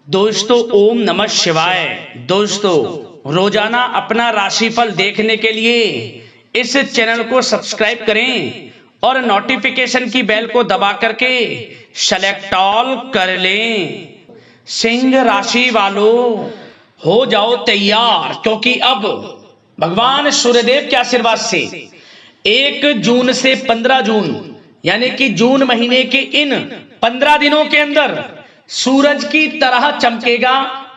दोस्तों ओम नमः शिवाय। दोस्तों रोजाना अपना राशिफल देखने के लिए इस चैनल को सब्सक्राइब करें और नोटिफिकेशन की बेल को दबा करके सेलेक्ट ऑल कर लें। सिंह राशि वालों हो जाओ तैयार, क्योंकि अब भगवान सूर्यदेव के आशीर्वाद से 1 जून से 15 जून यानी कि जून महीने के इन 15 दिनों के अंदर सूरज की तरह चमकेगा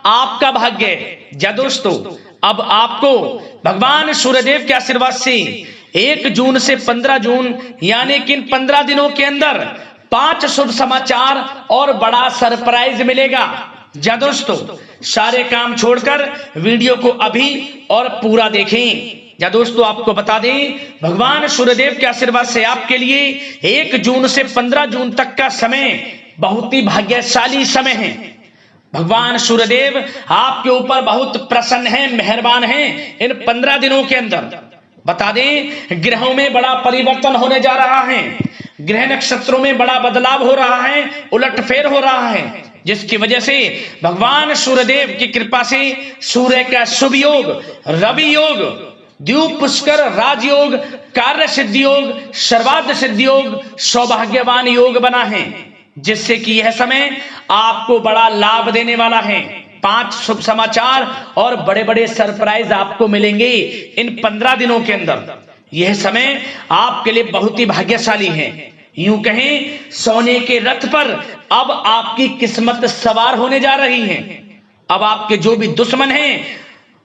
आपका भाग्य। जा दोस्तों, अब आपको भगवान सूर्यदेव के आशीर्वाद से 1 जून से 15 जून यानी कि इन 15 दिनों के अंदर 5 शुभ समाचार और बड़ा सरप्राइज मिलेगा। जा दोस्तों, सारे काम छोड़कर वीडियो को अभी और पूरा देखें। या दोस्तों, आपको बता दें, भगवान सूर्यदेव के आशीर्वाद से आपके लिए 1 जून से 15 जून तक का समय बहुत ही भाग्यशाली समय है। भगवान सूर्यदेव आपके ऊपर बहुत प्रसन्न हैं, मेहरबान हैं। इन 15 दिनों के अंदर बता दें, ग्रहों में बड़ा परिवर्तन होने जा रहा है, ग्रह नक्षत्रों में बड़ा बदलाव हो रहा है, उलटफेर हो रहा है, जिसकी वजह से भगवान सूर्यदेव की कृपा से सूर्य का शुभ योग, रवि योग, द्वीप पुष्कर राजयोग, कार्य सिद्धि योग, सर्वार्थ सिद्धि योग, सौभाग्यवान योग बना है, जिससे कि यह समय आपको बड़ा लाभ देने वाला है। 5 शुभ समाचार और बड़े बड़े सरप्राइज आपको मिलेंगे इन 15 दिनों के अंदर। यह समय आपके लिए बहुत ही भाग्यशाली है। यूं कहें, सोने के रथ पर अब आपकी किस्मत सवार होने जा रही है। अब आपके जो भी दुश्मन हैं,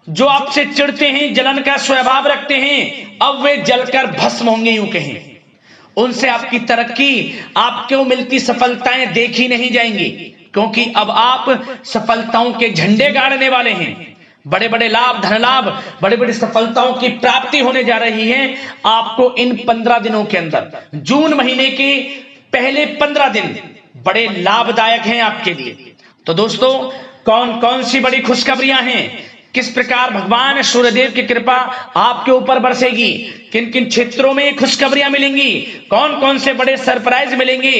जो आपसे चिढ़ते हैं, जलन का स्वभाव रखते हैं, अब वे जलकर भस्म होंगे। यूं कहें, उनसे आपकी तरक्की, आपको मिलती सफलताएं देखी नहीं जाएंगी, क्योंकि अब आप सफलताओं के झंडे गाड़ने वाले हैं। बड़े बड़े लाभ, धन लाभ, बड़ी बड़ी सफलताओं की प्राप्ति होने जा रही है आपको इन 15 दिनों के अंदर। जून महीने के पहले 15 दिन बड़े लाभदायक हैं आपके लिए। तो दोस्तों, कौन कौन सी बड़ी खुशखबरियां हैं, किस प्रकार भगवान सूर्यदेव की कृपा आपके ऊपर बरसेगी, किन किन क्षेत्रों में खुशखबरियां मिलेंगी, कौन कौन से बड़े सरप्राइज मिलेंगे,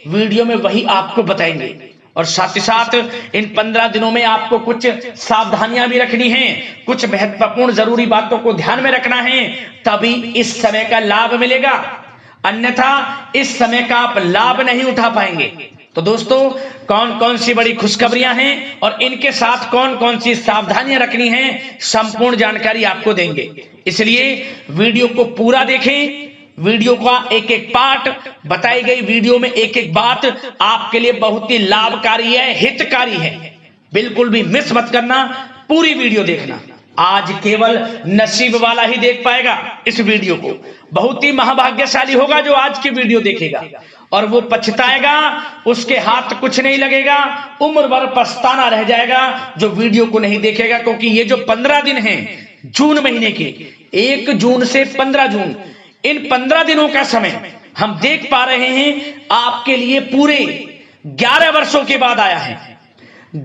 वीडियो में वही आपको बताएंगे। और साथ ही साथ इन 15 दिनों में आपको कुछ सावधानियां भी रखनी है, कुछ महत्वपूर्ण जरूरी बातों को ध्यान में रखना है, तभी इस समय का लाभ मिलेगा, अन्यथा इस समय का आप लाभ नहीं उठा पाएंगे। तो दोस्तों, कौन कौन सी बड़ी खुशखबरियां हैं और इनके साथ कौन कौन सी सावधानियां रखनी हैं, संपूर्ण जानकारी आपको देंगे। इसलिए वीडियो को पूरा देखें। वीडियो का एक एक पार्ट, बताई गई वीडियो में एक एक बात आपके लिए बहुत ही लाभकारी है, हितकारी है। बिल्कुल भी मिस मत करना, पूरी वीडियो देखना। आज केवल नसीब वाला ही देख पाएगा इस वीडियो को। बहुत ही महाभाग्यशाली होगा जो आज की वीडियो देखेगा, और वो पछताएगा, उसके हाथ कुछ नहीं लगेगा, उम्र भर पछताना रह जाएगा जो वीडियो को नहीं देखेगा। क्योंकि ये जो 15 दिन हैं जून महीने के, 1 जून से 15 जून, इन 15 दिनों का समय हम देख पा रहे हैं आपके लिए पूरे 11 वर्षों के बाद आया है।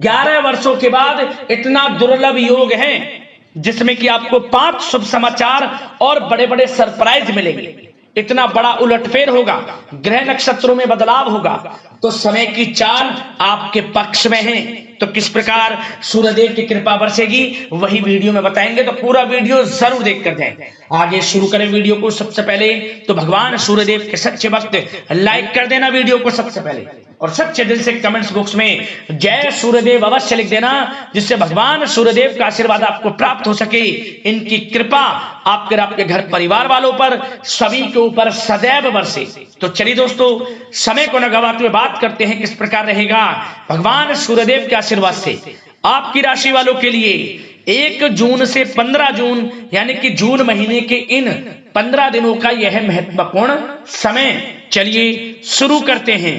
11 वर्षों के बाद इतना दुर्लभ योग है, जिसमें कि आपको 5 शुभ समाचार और बड़े बड़े सरप्राइज मिलेंगे। इतना बड़ा उलटफेर होगा, ग्रह नक्षत्रों में बदलाव होगा, तो समय की चाल आपके पक्ष में है। तो किस प्रकार सूर्यदेव की कृपा बरसेगी वही वीडियो में बताएंगे, तो पूरा वीडियो जरूर देखकर जाएं। आगे शुरू करें वीडियो को। सबसे पहले तो भगवान सूर्यदेव के सच्चे भक्त लाइक कर देना वीडियो को सबसे पहले, और सच्चे दिल से कमेंट्स बॉक्स में जय सूर्यदेव अवश्य लिख देना, जिससे भगवान सूर्यदेव का आशीर्वाद आपको प्राप्त हो सके, इनकी कृपा आपके घर परिवार वालों पर, सभी के ऊपर सदैव बरसे। तो चलिए दोस्तों, समय को न गवाते हुए बात करते हैं किस प्रकार रहेगा भगवान सूर्यदेव के आशीर्वाद से आपकी राशि वालों के लिए 1 जून से 15 जून यानी कि जून महीने के इन 15 दिनों का यह महत्वपूर्ण समय। चलिए शुरू करते हैं।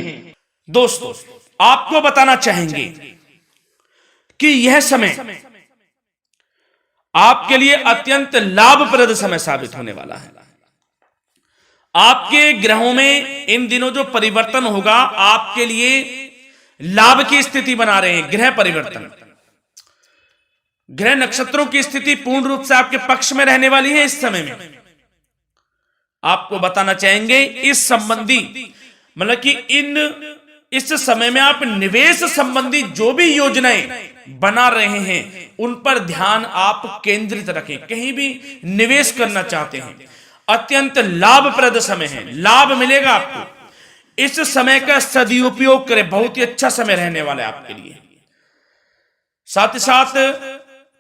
दोस्तों, आपको बताना चाहेंगे कि यह समय आपके लिए अत्यंत लाभप्रद समय साबित होने वाला है। आपके ग्रहों में इन दिनों जो परिवर्तन होगा आपके लिए लाभ की स्थिति बना रहे हैं। ग्रह परिवर्तन, ग्रह नक्षत्रों की स्थिति पूर्ण रूप से आपके पक्ष में रहने वाली है इस समय में। आपको बताना चाहेंगे इस संबंधी, मतलब कि इन इस समय में आप निवेश संबंधी जो भी योजनाएं बना रहे हैं उन पर ध्यान आप केंद्रित रखें। कहीं भी निवेश करना चाहते हैं, अत्यंत लाभप्रद समय है, लाभ मिलेगा आपको। इस समय का सदुपयोग करें, बहुत ही अच्छा समय रहने वाला है आपके लिए। साथ ही साथ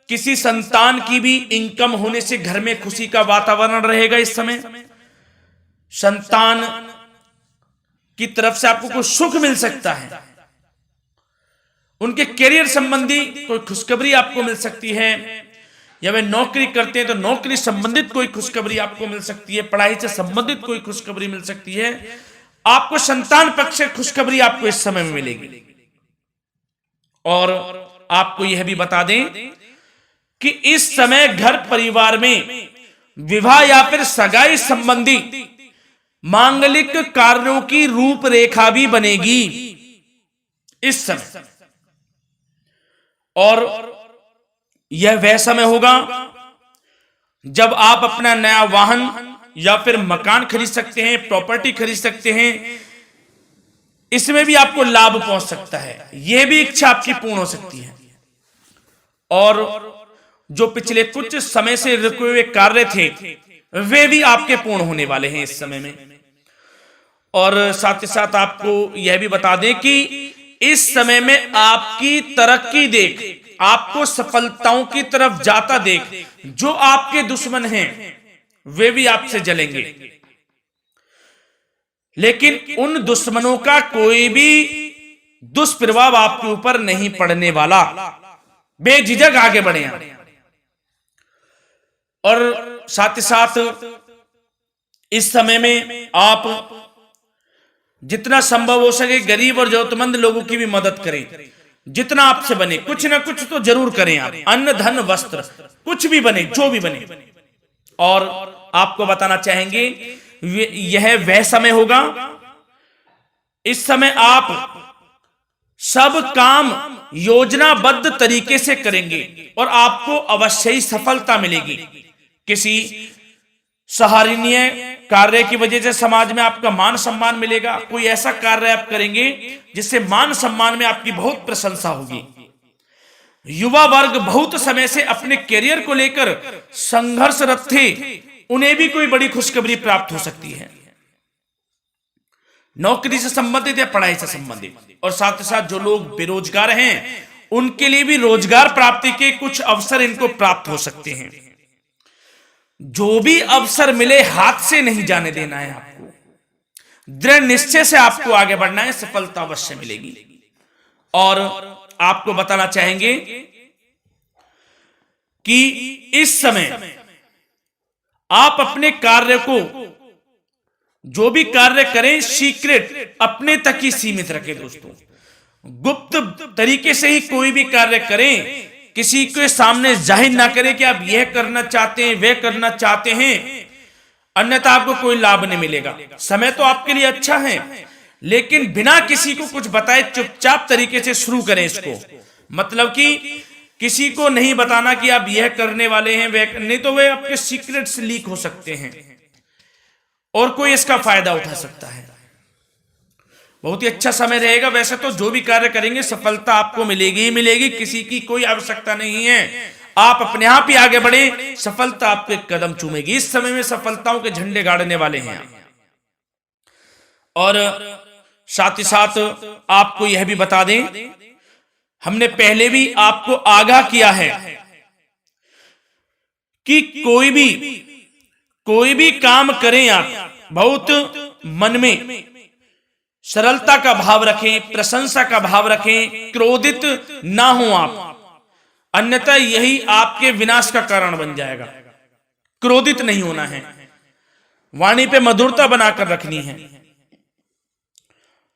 किसी संतान की भी इनकम होने से घर में खुशी का वातावरण रहेगा। इस समय संतान की तरफ से आपको कुछ सुख मिल सकता है, उनके करियर संबंधी कोई खुशखबरी आपको मिल सकती है, या वे नौकरी करते हैं तो नौकरी संबंधित कोई खुशखबरी आपको मिल सकती है, पढ़ाई से संबंधित कोई खुशखबरी मिल सकती है। आपको संतान पक्ष से खुशखबरी आपको इस समय में मिलेगी। और आपको यह भी बता दें कि इस समय घर परिवार में विवाह या फिर सगाई संबंधी मांगलिक कार्यों की रूपरेखा भी बनेगी इस समय। और यह वह समय होगा जब आप अपना नया वाहन या फिर मकान खरीद सकते हैं, प्रॉपर्टी खरीद सकते हैं। इसमें भी आपको लाभ पहुंच सकता है, यह भी इच्छा आपकी पूर्ण हो सकती है। और जो पिछले कुछ समय से रुके हुए कार्य थे वे भी आपके पूर्ण होने वाले हैं इस समय में। और साथ ही साथ आपको यह भी बता दें कि इस समय में आपकी तरक्की देख, आपको सफलताओं की तरफ जाता देख, जो आपके दुश्मन हैं वे भी आपसे जलेंगे, लेकिन उन दुश्मनों का कोई भी दुष्प्रभाव आपके ऊपर नहीं पड़ने वाला। बेझिझक आगे बढ़े आप। और साथ ही साथ इस समय में आप जितना संभव हो सके गरीब और जरूरतमंद लोगों की भी मदद करें, जितना आपसे बने कुछ ना कुछ तो जरूर करें आप। अन्न धन वस्त्र कुछ भी बने, जो भी बने। और आपको बताना चाहेंगे यह वह समय होगा, इस समय आप सब काम योजनाबद्ध तरीके से करेंगे और आपको अवश्य ही सफलता मिलेगी। किसी सराहनीय कार्य की वजह से समाज में आपका मान सम्मान मिलेगा। कोई ऐसा कार्य आप करेंगे जिससे मान सम्मान में आपकी बहुत प्रशंसा होगी। युवा वर्ग बहुत समय से अपने करियर को लेकर संघर्षरत थे, उन्हें भी कोई बड़ी खुशखबरी प्राप्त हो सकती है, नौकरी से संबंधित या पढ़ाई से संबंधित। और साथ ही साथ जो लोग बेरोजगार हैं उनके लिए भी रोजगार प्राप्ति के कुछ अवसर इनको प्राप्त हो सकते हैं। जो भी अवसर मिले हाथ से नहीं जाने देना है आपको, दृढ़ निश्चय से आपको आगे बढ़ना है, सफलता अवश्य मिलेगी। और आपको बताना चाहेंगे कि इस समय आप अपने कार्य को, जो भी कार्य करें, सीक्रेट अपने तक ही सीमित रखें दोस्तों। गुप्त तरीके से ही कोई भी कार्य करें, किसी के सामने जाहिर ना करें कि आप यह करना चाहते हैं, वह करना चाहते हैं, अन्यथा आपको कोई लाभ नहीं मिलेगा। समय तो आपके लिए अच्छा है, लेकिन बिना किसी को कुछ बताए चुपचाप तरीके से शुरू करें इसको। मतलब कि किसी को नहीं बताना कि आप यह करने वाले हैं, वह नहीं, तो वे आपके सीक्रेट्स लीक हो सकते हैं और कोई इसका फायदा उठा सकता है। बहुत ही अच्छा समय रहेगा। वैसे तो जो भी कार्य करेंगे सफलता आपको मिलेगी ही मिलेगी, किसी की कोई आवश्यकता नहीं है। आप अपने आप ही आगे बढ़े, सफलता आपके कदम चूमेगी। इस समय में सफलताओं के झंडे गाड़ने वाले हैं। और साथ ही साथ आपको यह भी बता दें, हमने पहले भी आपको आगाह किया है कि कोई भी काम करें आप बहुत मन में सरलता का भाव रखें, प्रशंसा का भाव रखें, क्रोधित ना हो आप, अन्यथा यही आपके विनाश का कारण बन जाएगा। क्रोधित नहीं होना है, वाणी पे मधुरता बनाकर रखनी है,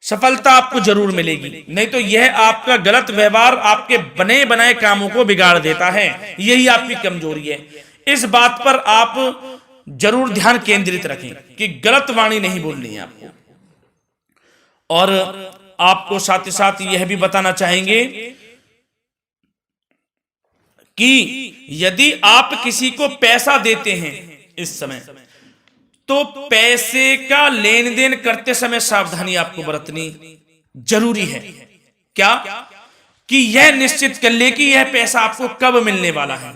सफलता आपको जरूर मिलेगी। नहीं तो यह आपका गलत व्यवहार आपके बने बनाए कामों को बिगाड़ देता है, यही आपकी कमजोरी है। इस बात पर आप जरूर ध्यान केंद्रित रखें कि गलत वाणी नहीं बोलनी है आपको। और आपको साथ ही साथ यह भी बताना चाहेंगे कि यदि आप किसी को पैसा देते हैं इस समय, तो पैसे का लेन देन करते समय सावधानी आपको बरतनी जरूरी है क्या कि यह निश्चित कर ले कि यह पैसा आपको कब मिलने वाला है।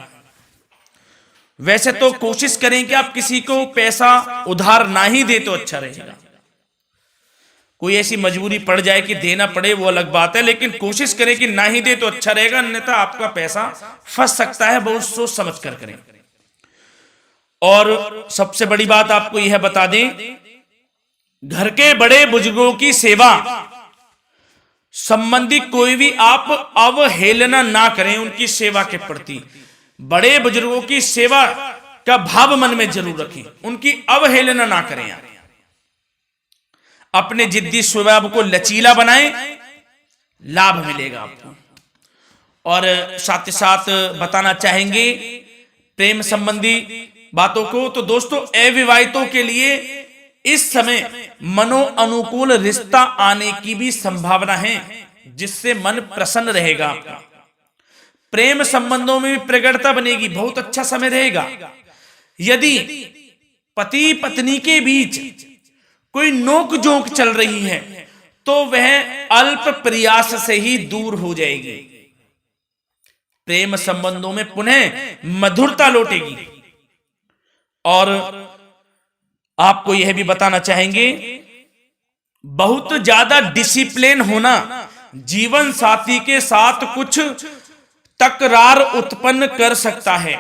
वैसे तो कोशिश करें कि आप किसी को पैसा उधार ना ही दे तो अच्छा रहेगा। कोई ऐसी मजबूरी पड़ जाए कि देना पड़े वो अलग बात है, लेकिन कोशिश करें कि ना ही दे तो अच्छा रहेगा, अन्यथा आपका पैसा फंस सकता है। बहुत सोच समझ कर करें। और सबसे बड़ी बात आपको यह बता दें, घर के बड़े बुजुर्गों की सेवा संबंधी कोई भी आप अवहेलना ना करें उनकी सेवा के प्रति। बड़े बुजुर्गों की सेवा का भाव मन में जरूर रखें, उनकी अवहेलना ना करें आप। अपने जिद्दी स्वभाव को लचीला बनाएं, लाभ मिलेगा आपको। और साथ ही साथ बताना चाहेंगे प्रेम संबंधी बातों को, तो दोस्तों अविवाहितों के लिए इस समय मनो अनुकूल रिश्ता आने की भी संभावना है, जिससे मन प्रसन्न रहेगा आपका। प्रेम संबंधों में भी प्रगाढ़ता बनेगी, बहुत अच्छा समय रहेगा। यदि पति पत्नी के बीच कोई नोक झोंक चल रही है तो वह अल्प प्रयास से ही दूर हो जाएगी। प्रेम संबंधों में पुनः मधुरता लौटेगी। और आपको यह भी बताना चाहेंगे, बहुत ज्यादा डिसिप्लिन होना जीवन साथी के साथ कुछ तकरार उत्पन्न कर सकता है।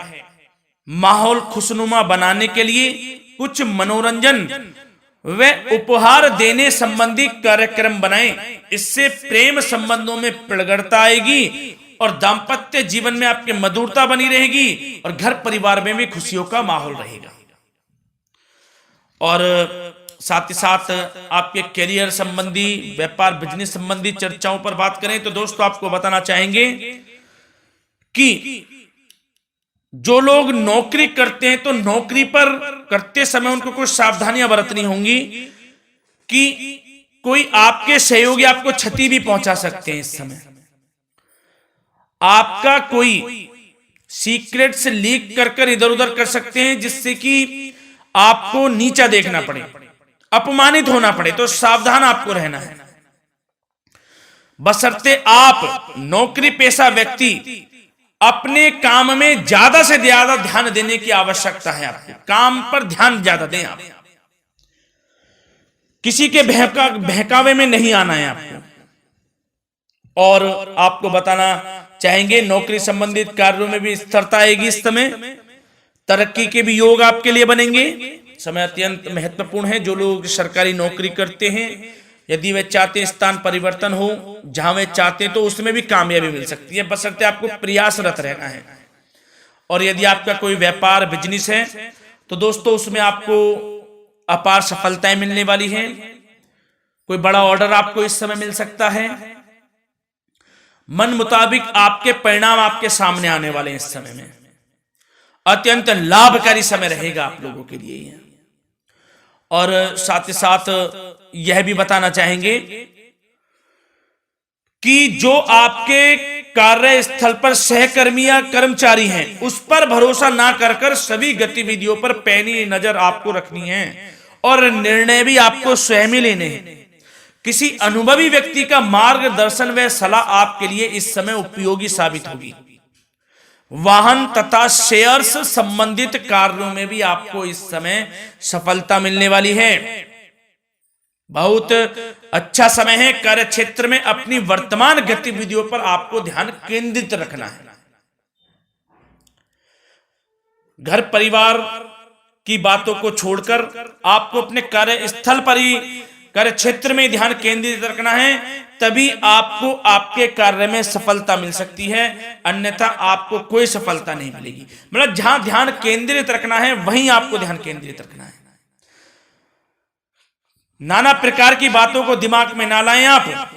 माहौल खुशनुमा बनाने के लिए कुछ मनोरंजन व उपहार देने संबंधी कार्यक्रम बनाएं। इससे प्रेम संबंधों में प्रगाढ़ता आएगी और दाम्पत्य जीवन में आपके मधुरता बनी रहेगी और घर परिवार में भी खुशियों का माहौल रहेगा। और साथ ही साथ आपके करियर संबंधी, व्यापार बिजनेस संबंधी चर्चाओं पर बात करें तो दोस्तों आपको बताना चाहेंगे कि जो लोग नौकरी करते हैं तो नौकरी पर करते समय उनको कुछ सावधानियां बरतनी होंगी कि कोई आपके सहयोगी आपको क्षति भी पहुंचा सकते हैं। इस समय आपका कोई सीक्रेट्स लीक कर कर इधर उधर कर सकते हैं, जिससे कि आपको नीचा देखना पड़े, अपमानित होना पड़े। तो सावधान आपको रहना है। बशर्ते आप नौकरी पेशा व्यक्ति अपने काम में ज्यादा से ज्यादा ध्यान देने की आवश्यकता है। आपको काम पर ध्यान ज्यादा दें। आप किसी के बहकावे में नहीं आना है आपको। और आपको बताना चाहेंगे नौकरी संबंधित कार्यों में भी स्थिरता आएगी। इस समय तरक्की के भी योग आपके लिए बनेंगे। समय अत्यंत महत्वपूर्ण है। जो लोग सरकारी नौकरी करते हैं, यदि वे चाहते स्थान परिवर्तन हो, जहां वे चाहते तो उसमें भी कामयाबी मिल सकती है, बशर्ते आपको प्रयासरत रहना है। और यदि आपका कोई व्यापार बिजनेस है तो दोस्तों उसमें आपको अपार सफलताएं मिलने वाली हैं। कोई बड़ा ऑर्डर आपको इस समय मिल सकता है। मन मुताबिक आपके परिणाम आपके सामने आने वाले हैं। इस समय में अत्यंत लाभकारी समय रहेगा आप लोगों के लिए। और साथ ही साथ यह भी बताना चाहेंगे कि जो आपके कार्यस्थल पर सहकर्मी या कर्मचारी हैं उस पर भरोसा ना कर सभी गतिविधियों पर पैनी नजर आपको रखनी है और निर्णय भी आपको स्वयं ही लेने हैं। किसी अनुभवी व्यक्ति का मार्गदर्शन व सलाह आपके लिए इस समय उपयोगी साबित होगी। वाहन तथा शेयर्स संबंधित कार्यों में भी आपको इस समय सफलता मिलने वाली है। बहुत अच्छा समय है। कार्य क्षेत्र में अपनी वर्तमान गतिविधियों पर आपको ध्यान केंद्रित रखना है। घर परिवार की बातों को छोड़कर आपको अपने कार्यस्थल पर ही, कार्य क्षेत्र में ध्यान केंद्रित रखना है, तभी आपको आपके कार्य में सफलता मिल सकती है, अन्यथा आपको कोई सफलता नहीं मिलेगी। मतलब जहां ध्यान केंद्रित रखना है वहीं आपको ध्यान केंद्रित रखना है। नाना प्रकार की बातों को दिमाग में ना लाएं आप,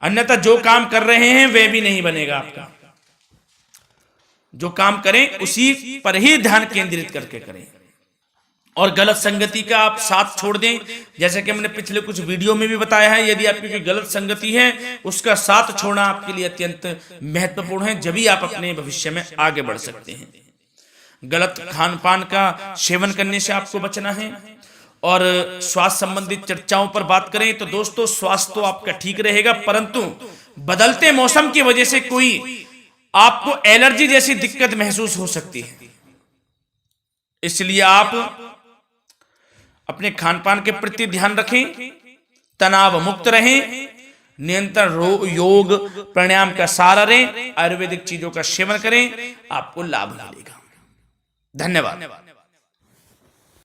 अन्यथा जो काम कर रहे हैं वह भी नहीं बनेगा आपका। जो काम करें उसी पर ही ध्यान केंद्रित करके करें और गलत संगति का आप साथ छोड़ दें। जैसे कि हमने पिछले कुछ वीडियो में भी बताया है, यदि आपकी कोई गलत संगति है उसका साथ छोड़ना आपके लिए अत्यंत महत्वपूर्ण है, जब ही आप अपने भविष्य में आगे बढ़ सकते हैं। गलत खान पान का सेवन करने से आपको बचना है और स्वास्थ्य संबंधित चर्चाओं पर बात करें तो दोस्तों स्वास्थ्य तो आपका ठीक रहेगा, परंतु बदलते मौसम की वजह से कोई आपको एलर्जी जैसी दिक्कत महसूस हो सकती है। इसलिए आप अपने खान पान के प्रति ध्यान रखें, तनाव मुक्त रहें, निरंतर योग प्राणायाम का सहारा लें, आयुर्वेदिक चीजों का सेवन करें, आपको लाभ मिलेगा। धन्यवाद।